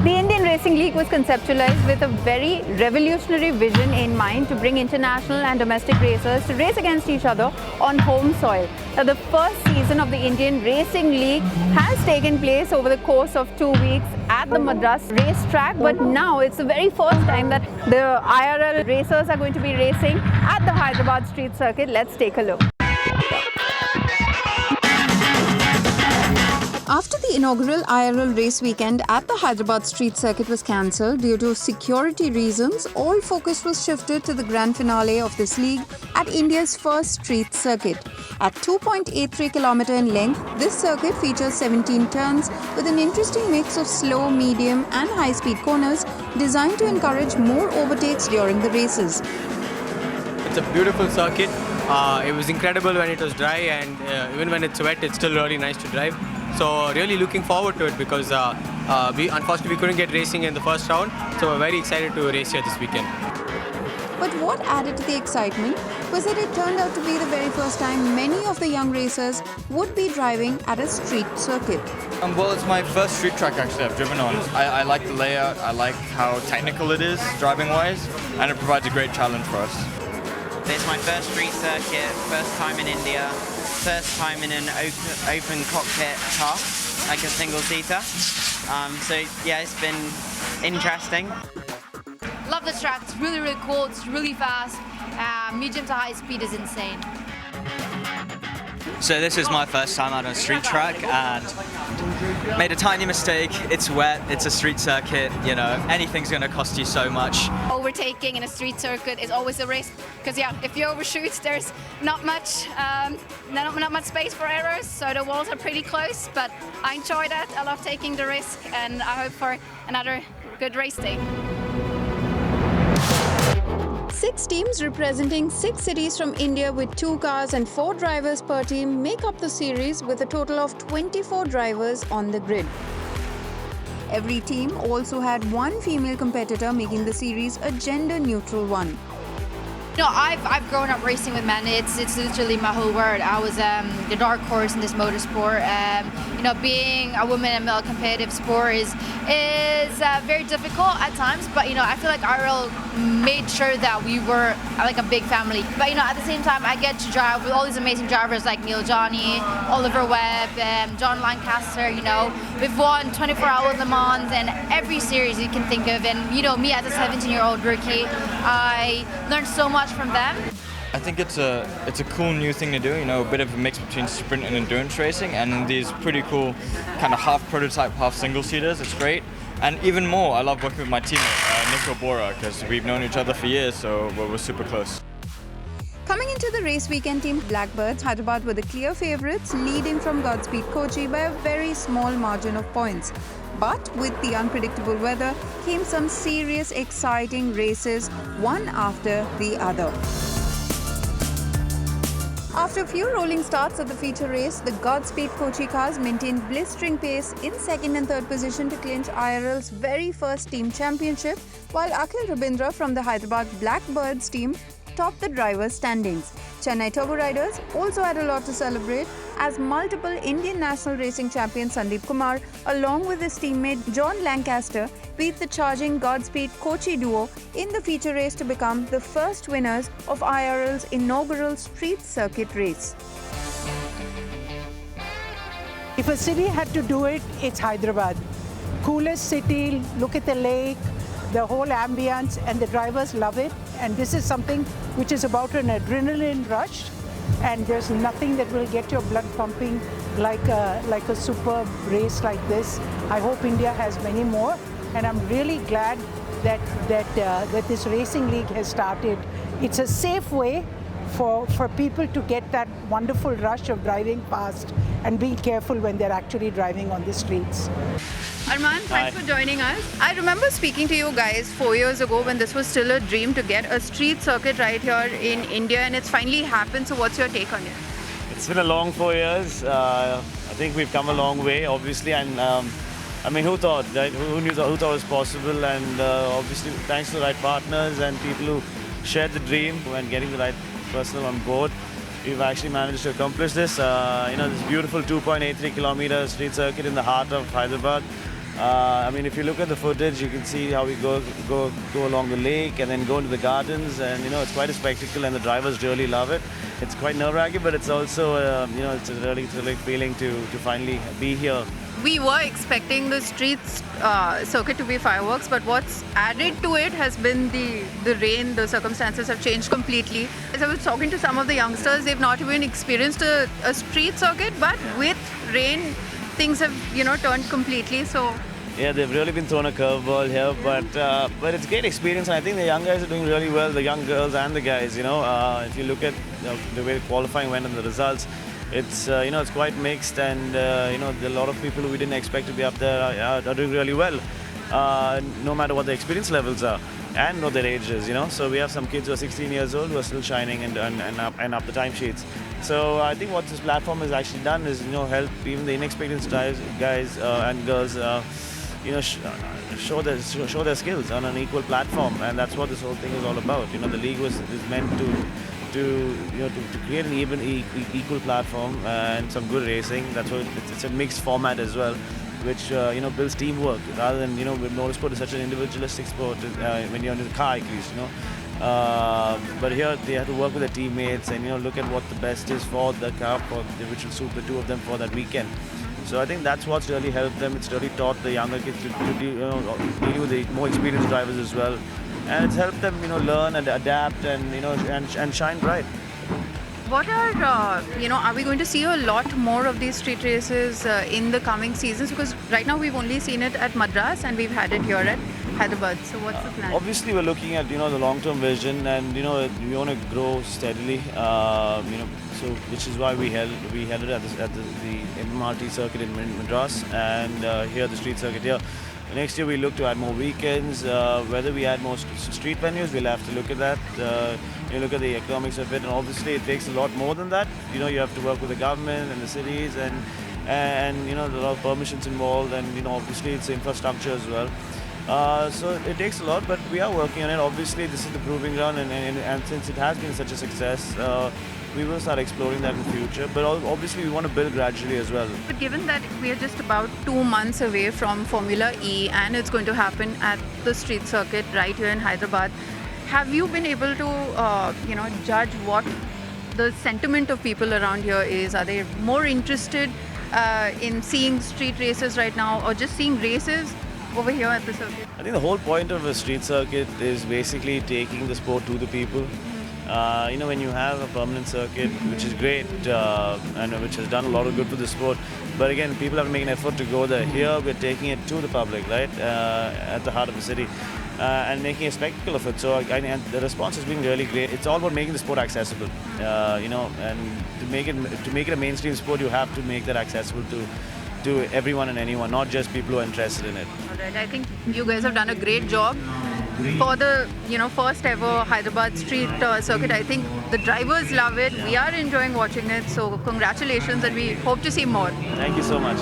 The Indian Racing League was conceptualized with a very revolutionary vision in mind to bring international and domestic racers to race against each other on home soil. Now, the first season of the Indian Racing League has taken place over the course of 2 weeks at the Madras racetrack, but now it's the very first time that the IRL racers are going to be racing at the Hyderabad street circuit. Let's take a look. After the inaugural IRL race weekend at the Hyderabad street circuit was cancelled due to security reasons, all focus was shifted to the grand finale of this league at India's first street circuit. At 2.83 km in length, this circuit features 17 turns with an interesting mix of slow, medium and high-speed corners designed to encourage more overtakes during the races. It's a beautiful circuit. It was incredible when it was dry, and even when it's wet, it's still really nice to drive. So really looking forward to it because unfortunately we couldn't get racing in the first round. So we're very excited to race here this weekend. But what added to the excitement was that it turned out to be the very first time many of the young racers would be driving at a street circuit. Well, it's my first street track actually I've driven on. I like the layout, I like how technical it is driving-wise, and it provides a great challenge for us. It's my first street circuit, first time in India, first time in an open cockpit car, like a single-seater. So yeah, it's been interesting. Love the track, it's really, really cool, it's really fast. Medium to high speed is insane. So this is my first time out on a street track and made a tiny mistake. It's wet, it's a street circuit, you know, anything's going to cost you so much. Overtaking in a street circuit is always a risk because yeah, if you overshoot, there's not much space for errors, so the walls are pretty close, but I enjoy that. I love taking the risk and I hope for another good race day. 6 teams representing 6 cities from India with 2 cars and 4 drivers per team make up the series with a total of 24 drivers on the grid. Every team also had 1 female competitor, making the series a gender-neutral one. You know, I've grown up racing with men. It's literally my whole world. I was the dark horse in this motorsport. You know, being a woman in a male competitive sport is very difficult at times. But you know, I feel like IRL made sure that we were like a big family. But you know, at the same time, I get to drive with all these amazing drivers like Neil Johnny, Oliver Webb, John Lancaster. You know, we've won 24-hour Le Mans and every series you can think of. And you know, me as a 17-year-old rookie, I learned so much from them. I think it's a cool new thing to do, you know, a bit of a mix between sprint and endurance racing, and these pretty cool kind of half prototype, half single-seaters. It's great. And even more, I love working with my teammate, Nico Bora, because we've known each other for years, so we're super close. Coming into the race weekend, Team Blackbirds Hyderabad were the clear favourites, leading from Godspeed Kochi by a very small margin of points. But with the unpredictable weather came some serious, exciting races, one after the other. After a few rolling starts of the feature race, the Godspeed Kochi cars maintained blistering pace in 2nd and 3rd position to clinch IRL's very first team championship, while Akhil Rabindra from the Hyderabad Blackbirds team topped the drivers' standings. Chennai Turbo Riders also had a lot to celebrate as multiple Indian national racing champion Sandeep Kumar, along with his teammate John Lancaster, beat the charging Godspeed Kochi duo in the feature race to become the first winners of IRL's inaugural street circuit race. If a city had to do it, it's Hyderabad. Coolest city, look at the lake, the whole ambience, and the drivers love it. And this is something which is about an adrenaline rush, and there's nothing that will get your blood pumping like a superb race like this. I hope India has many more, and I'm really glad that this racing league has started. It's a safe way for people to get that wonderful rush of driving fast and being careful when they're actually driving on the streets. Armaan, thanks for joining us. I remember speaking to you guys 4 years ago when this was still a dream to get a street circuit right here in India, and it's finally happened. So what's your take on it? It's been a long 4 years. I think we've come a long way, obviously, and I mean, who thought, right? Who thought it was possible? And obviously, thanks to the right partners and people who shared the dream and getting the right personnel on board, we've actually managed to accomplish this. You know, this beautiful 2.83 kilometer street circuit in the heart of Hyderabad. I mean, if you look at the footage, you can see how we go along the lake and then go into the gardens, and it's quite a spectacle, and the drivers really love it. It's quite nerve-wracking, but it's also it's a really thrilling feeling to finally be here. We were expecting the streets circuit to be fireworks, but what's added to it has been the rain. The circumstances have changed completely. As I was talking to some of the youngsters, they've not even experienced a street circuit, but with rain, things have turned completely. So yeah, they've really been thrown a curveball here, but it's a great experience, and I think the young guys are doing really well. The young girls and the guys. If you look at the way the qualifying went and the results, it's it's quite mixed, and a lot of people who we didn't expect to be up there are doing really well, no matter what the experience levels are and what their age is. So we have some kids who are 16 years old who are still shining and up the timesheets. So I think what this platform has actually done is help even the inexperienced guys and girls show their skills on an equal platform, and that's what this whole thing is all about. The league is meant to create an equal platform and some good racing. That's why it's a mixed format as well, which builds teamwork rather than motorsport is such an individualistic sport when you're in the car, at least. But here they have to work with their teammates and look at what the best is for the car, which will suit the two of them for that weekend. So I think that's what's really helped them. It's really taught the younger kids to deal with the more experienced drivers as well, and it's helped them learn and adapt and and shine bright. what are we going to see a lot more of these street races in the coming seasons? Because right now we've only seen it at Madras and we've had it here at Hyderabad. So what's the plan? Obviously, we're looking at the long-term vision, and we want to grow steadily. So which is why we held it at the MRT circuit in Madras, and here the street circuit here. Next year we look to add more weekends. Whether we add more street venues, we'll have to look at that. Look at the economics of it, and obviously it takes a lot more than that. You have to work with the government and the cities, and there are a lot of permissions involved, and obviously it's infrastructure as well. So it takes a lot, but we are working on it. Obviously, this is the proving ground, and since it has been such a success, we will start exploring that in the future. But obviously, we want to build gradually as well. But given that we are just about 2 months away from Formula E, and it's going to happen at the street circuit right here in Hyderabad, have you been able to, judge what the sentiment of people around here is? Are they more interested in seeing street races right now, or just seeing races over here at the circuit? I think the whole point of a street circuit is basically taking the sport to the people. When you have a permanent circuit, which is great and which has done a lot of good for the sport, but again, people have to make an effort to go there. Here, we're taking it to the public, right, at the heart of the city, and making a spectacle of it. So, and the response has been really great. It's all about making the sport accessible, and to make it a mainstream sport, you have to make that accessible to everyone and anyone, not just people who are interested in it. All right, I think you guys have done a great job. For the first ever Hyderabad street circuit, I think the drivers love it. We are enjoying watching it. So congratulations, and we hope to see more. Thank you so much.